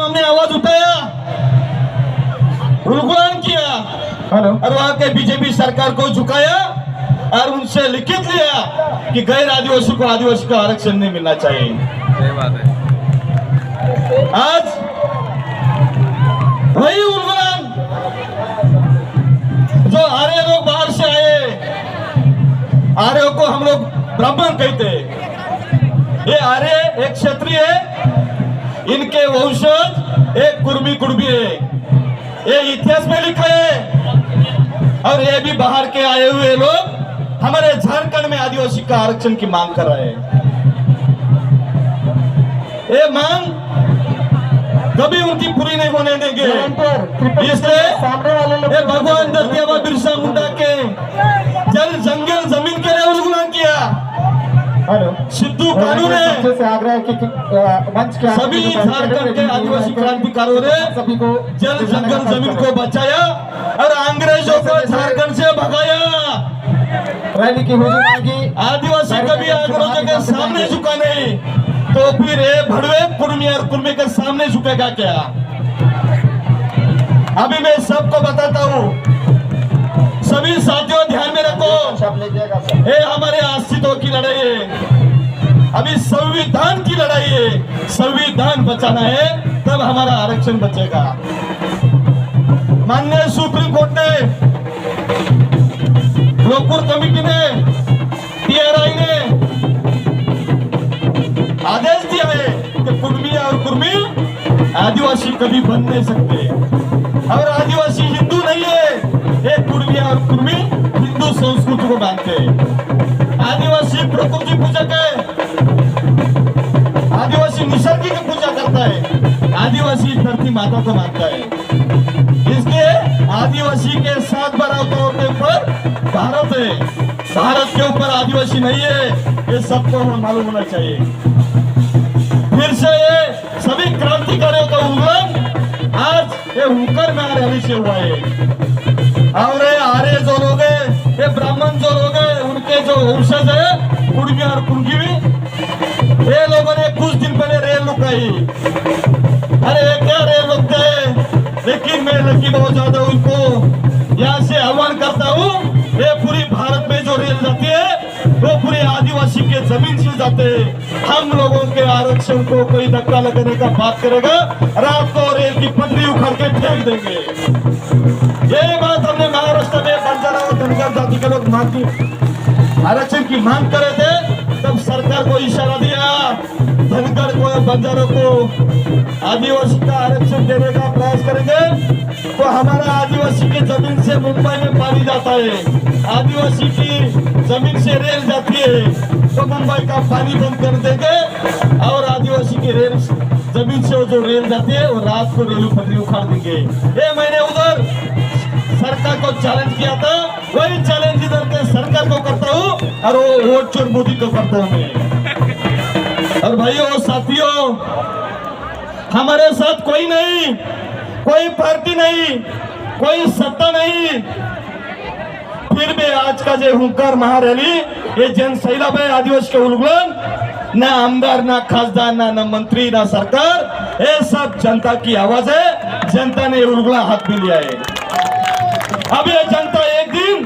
हमने आवाज उठाया, उल्लंघन किया और वहां के बीजेपी सरकार को झुकाया और उनसे लिखित लिया कि गैर आदिवासी को आदिवासी का आरक्षण नहीं मिलना चाहिए। सही बात है। आज वही उल्लंघन जो आर्य लोग बाहर से आए, आर्यों को हम लोग ब्राह्मण कहते हैं। ये आर्य एक क्षत्रिय है, इनके वंशज एक कुर्मी है, ये इतिहास में लिखा है। और ये भी बाहर के आए हुए लोग हमारे झारखंड में आदिवासी का आरक्षण की मांग कर रहे हैं। ये मांग कभी उनकी पूरी नहीं होने देंगे। इसलिए ये भगवान दत्त बाबा बिरसा मुंडा के जल जंगल जमीन के लिए उल्लंघन किया। सिद्धू कानू ने सभी झारखंड के आदिवासी क्रांतिकारियों ने सभी को जल जंगल जमीन को बचाया और अंग्रेजों को झारखंड से भगाया। रैली की हुजूम आदिवासी कभी अंग्रेजों के सामने झुका नहीं, तो फिर ये भड़वे कुर्मी और कुर्मी के सामने झुकेगा क्या? अभी मैं सबको बताता हूँ, सभी साथियों ध्यान में रखो, ये हमारे अस्तित्व की लड़ाई है, अभी संविधान की लड़ाई है। संविधान बचाना है तब हमारा आरक्षण बचेगा। माननीय सुप्रीम कोर्ट ने, लोकपुर कमेटी ने, TRI ने आदेश दिया है कि कुर्मी और कुर्मी आदिवासी कभी बन नहीं सकते और आदिवासी हिंदू नहीं है। ये कुर्मी और कुर्मी हिंदू संस्कृति को मानते हैं। आदिवासी प्रकृति पूजक है, आदिवासी निसर्ग की पूजा करता है, आदिवासी धरती माता को मानता है। इसलिए आदिवासी के साथ बराबर के ऊपर भारत है, भारत के ऊपर आदिवासी नहीं है, ये सबको मालूम होना चाहिए। फिर से ये सभी क्रांतिकारियों का उल्लंघन आज ये हुकर में रैली से हुआ है। और ये आर्य जो लोग है, ये ब्राह्मण जो लोग है, उनके जो वंशज है कुर्मी और कुर्मी, ये लोगों ने कुछ दिन पहले रेल रुकाई। अरे क्या रेल रुकते हैं, लेकिन मैं लकी बहुत ज्यादा उनको यहाँ से आह्वान करता हूँ, ये पूरी भारत में जो रेल जाती है वो पूरे आदिवासी के जमीन से जाते हैं। हम लोगों के आरक्षण को कोई धक्का लगाने का बात करेगा, रात को रेल की पटरी उखाड़ के फेंक देंगे। ये बात हमने महाराष्ट्र में बंजारा और धनगर जाति के लोग आरक्षण की मांग करे थे, तब सरकार को इशारा दिया धनगर को, बंजारों को आदिवासी का आरक्षण देने का प्रयास करेंगे तो हमारा आदिवासी की जमीन से मुंबई में पानी जाता है, आदिवासी की जमीन से रेल जाती है तो मुंबई का पानी बंद कर देंगे और आदिवासी की रेल जमीन से जो रेल जाती है वो रात को रेल पटरी उखाड़ देंगे। ये मैंने उधर सरकार को चैलेंज किया था, वही चैलेंज इधर के सरकार को करता हूँ और वो वोट चोर मोदी को करता हूँ मैं। और भाइयों और साथियों, हमारे साथ कोई नहीं, कोई पार्टी नहीं, कोई सत्ता नहीं, फिर भी आज का जो हुंकार महारैली, ये जन सैलाब है आदिवासी के उल्लंघन, ना आमदार, ना खासदार, ना मंत्री, ना सरकार, ये सब जनता की आवाज है। जनता ने उल्लंघन हाथ में लिया है। अब ये जनता एक दिन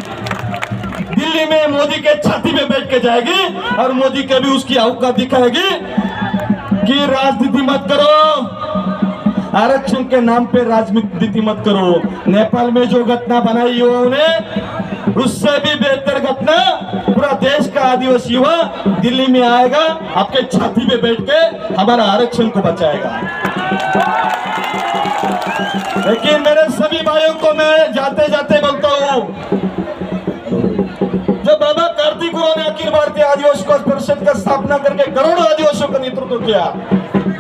दिल्ली में मोदी के छाती पे बैठ के जाएगी और मोदी के भी उसकी औकात दिखाएगी कि राजनीति मत करो, आरक्षण के नाम पे राजनीति मत करो। नेपाल में जो घटना बनाई युवाओं ने, उससे भी बेहतर घटना पूरा देश का आदिवासी युवा दिल्ली में आएगा, आपके छाती पे बैठ के हमारा आरक्षण को बचाएगा। लेकिन मेरे सभी भाइयों को मैं जाते जाते बोलता हूँ, जब बाबा कार्तिक ने अखिल भारतीय आदिवासी परिषद का स्थापना करके करोड़ों आदिवासियों का नेतृत्व किया,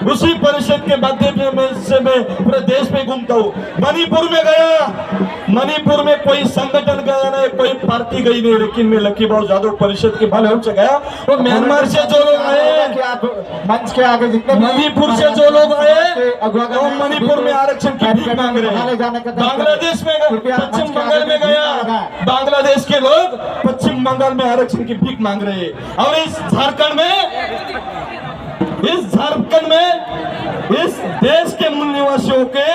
उसी परिषद के माध्यम से मैं पूरे देश में घूमता हूँ। मणिपुर में गया, मणिपुर में कोई संगठन गया नहीं, कोई पार्टी गई नहीं, लेकिन मैं लकी भाव जादव परिषद के भले से गया। वो म्यांमार से जो लोग आए, मंच के आगे जितने मणिपुर से जो लोग आए, वो मणिपुर में आरक्षण की भीख मांग रहे हैं। बांग्लादेश में, पश्चिम बंगाल में गया, बांग्लादेश के लोग पश्चिम बंगाल में आरक्षण की भीख मांग रहे हैं। और इस झारखंड में, इस देश के आदिवासियों के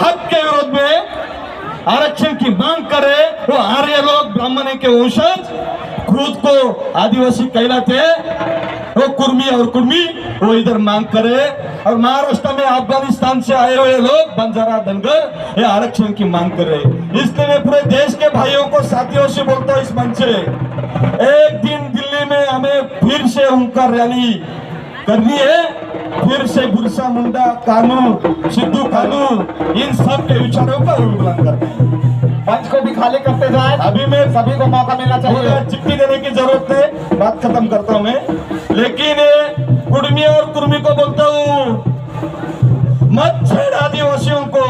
हक के विरोध में आरक्षण की मांग करे, वो आर्य लोग ब्राह्मण के वंशज खुद को आदिवासी कहलाते, वो कुर्मी और कुर्मी वो इधर मांग करे, और महाराष्ट्र में अफगानिस्तान से आए हुए लोग बंजारा धनगर ये आरक्षण की मांग कर रहे हैं। इसलिए मैं पूरे देश के भाइयों को साथियों से बोलता हूँ इस मंच से, एक दिन दिल्ली में हमें फिर से उनका रैली करनी है, फिर से बिरसा मुंडा कानून, सिद्धू कानून, इन सब के विचारों का उल्लंघन करना है। मंच को भी खाली करते जाए, अभी मैं सभी को मौका मिलना चाहिए। चिट्ठी देने की जरूरत है, बात खत्म करता हूं मैं, लेकिन कुर्मी और कुर्मी को बोलता हूं, मत छेड़ आदिवासियों को,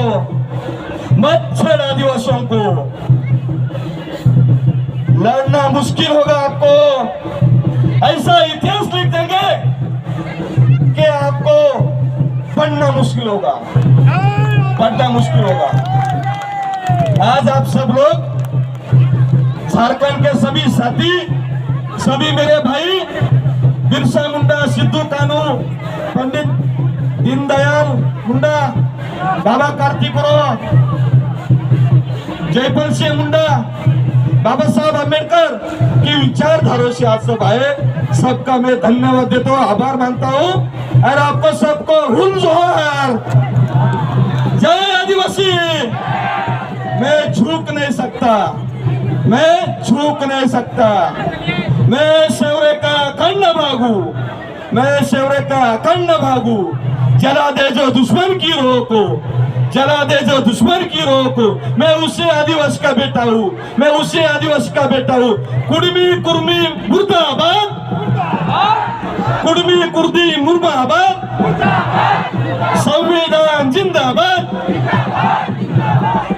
मत छेड़ आदिवासियों को, लड़ना मुश्किल होगा आपको, ऐसा इतिहास लिख देंगे कि आपको पढ़ना मुश्किल होगा, पढ़ना मुश्किल होगा। आज आप सब लोग झारखंड के सभी साथी, सभी मेरे भाई, बिरसा मुंडा, सिद्धू कानू, पंडित दीनदयाल मुंडा, बाबा कार्तिकराव, जयपाल सिंह मुंडा, बाबा साहब अम्बेडकर की विचारधारा से आज सब आए, सबका मैं धन्यवाद देता हूँ, आभार मानता हूँ, और आपको सबको हुन जोहार, जय आदिवासी। मैं झुक नहीं सकता, मैं झुक नहीं सकता, मैं शेवरे का कंड भागू, मैं शेवरे का कंड भागू, जला दे जो दुश्मन की रोह को, जला दे जो दुश्मन की रोह को, मैं उसे आदिवासी का बेटा हूँ, मैं उसे आदिवासी का बेटा हूँ। कुर्मी कुर्मी मुर्दाबाद, कुर्मी कुर्दी मुर्दाबाद, संविधान जिंदाबाद,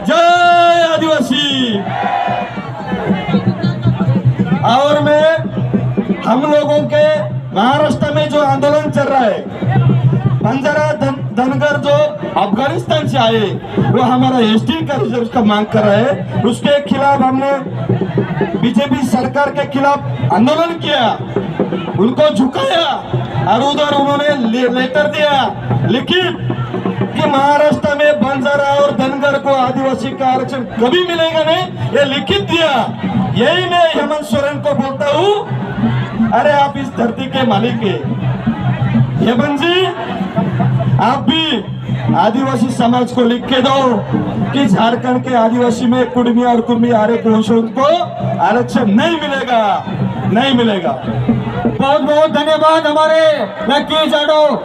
जय आदिवासी। और मैं हम लोगों के महाराष्ट्र में जो आंदोलन चल रहा है, बंजारा धनगर जो अफगानिस्तान से आए, वो हमारा एसटी का रिजर्व का मांग कर रहे हैं, उसके खिलाफ हमने बीजेपी सरकार के खिलाफ आंदोलन किया, उनको झुकाया, और उधर उन्होंने लेटर दिया, लेकिन कि महाराष्ट्र में बंजारा और धनगर को आदिवासी का आरक्षण कभी मिलेगा नहीं, ये लिखित दिया। यही मैं हेमंत सोरेन को बोलता हूँ, अरे आप इस धरती के मालिक है, हेमंत जी आप भी आदिवासी समाज को लिख के दो कि झारखंड के आदिवासी में कुर्मी और कुर्मी आर्य वंशों को आरक्षण नहीं मिलेगा, नहीं मिलेगा। बहुत बहुत धन्यवाद हमारे लकी जाडो।